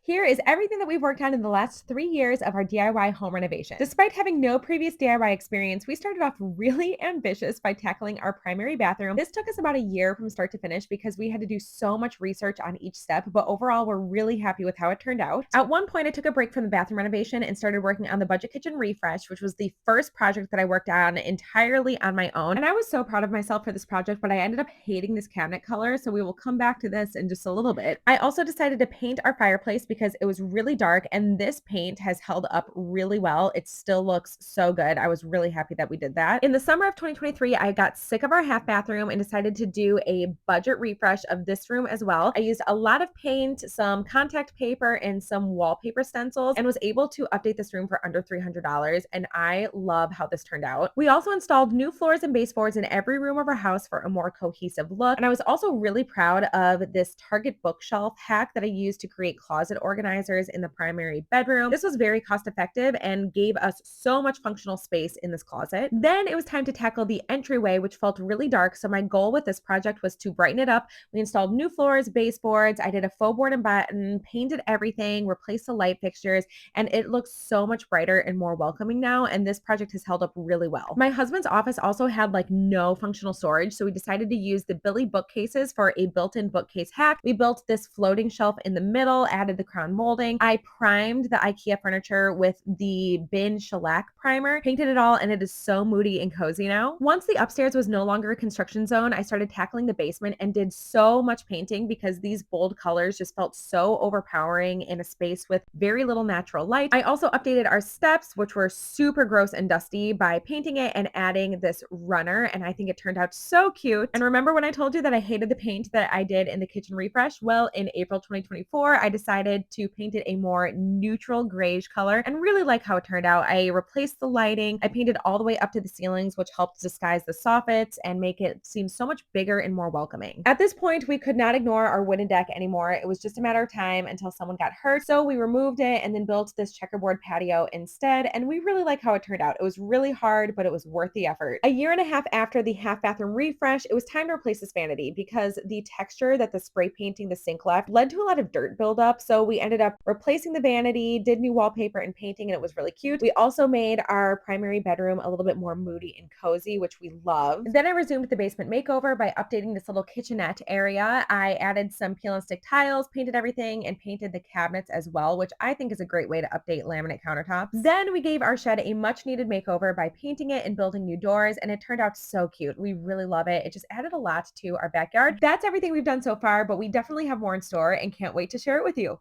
Here is everything that we've worked on in the last 3 years of our DIY home renovation. Despite having no previous DIY experience, we started off really ambitious by tackling our primary bathroom. This took us about a year from start to finish because we had to do so much research on each step, but overall, we're really happy with how it turned out. At one point, I took a break from the bathroom renovation and started working on the budget kitchen refresh, which was the first project that I worked on entirely on my own. And I was so proud of myself for this project, but I ended up hating this cabinet color, so we will come back to this in just a little bit. I also decided to paint our fireplace because it was really dark, and this paint has held up really well. It still looks so good. I was really happy that we did that. In the summer of 2023, I got sick of our half bathroom and decided to do a budget refresh of this room as well. I used a lot of paint, some contact paper, and some wallpaper stencils, and was able to update this room for under $300. And I love how this turned out. We also installed new floors and baseboards in every room of our house for a more cohesive look. And I was also really proud of this Target bookshelf hack that I used to create closet organizers in the primary bedroom. This was very cost effective and gave us so much functional space in this closet. Then it was time to tackle the entryway, which felt really dark. So my goal with this project was to brighten it up. We installed new floors, baseboards. I did a faux board and button, painted everything, replaced the light fixtures, and it looks so much brighter and more welcoming now. And this project has held up really well. My husband's office also had like no functional storage, so we decided to use the Billy bookcases for a built-in bookcase hack. We built this floating shelf in the middle, added the crown molding. I primed the IKEA furniture with the bin shellac primer, painted it all, and it is so moody and cozy now. Once the upstairs was no longer a construction zone, I started tackling the basement and did so much painting because these bold colors just felt so overpowering in a space with very little natural light. I also updated our steps, which were super gross and dusty, by painting it and adding this runner, and I think it turned out so cute. And remember when I told you that I hated the paint that I did in the kitchen refresh? Well, in April 2024, I decided to paint it a more neutral grayish color and really like how it turned out. I replaced the lighting. I painted all the way up to the ceilings, which helped disguise the soffits and make it seem so much bigger and more welcoming. At this point, we could not ignore our wooden deck anymore. It was just a matter of time until someone got hurt. So we removed it and then built this checkerboard patio instead. And we really like how it turned out. It was really hard, but it was worth the effort. A year and a half after the half bathroom refresh, it was time to replace this vanity because the texture that the spray painting the sink left led to a lot of dirt buildup. So we ended up replacing the vanity, did new wallpaper and painting, and it was really cute. We also made our primary bedroom a little bit more moody and cozy, which we love. Then I resumed the basement makeover by updating this little kitchenette area. I added some peel and stick tiles, painted everything, and painted the cabinets as well, which I think is a great way to update laminate countertops. Then we gave our shed a much needed makeover by painting it and building new doors, and it turned out so cute. We really love it. It just added a lot to our backyard. That's everything we've done so far, but we definitely have more in store and can't wait to share it with you.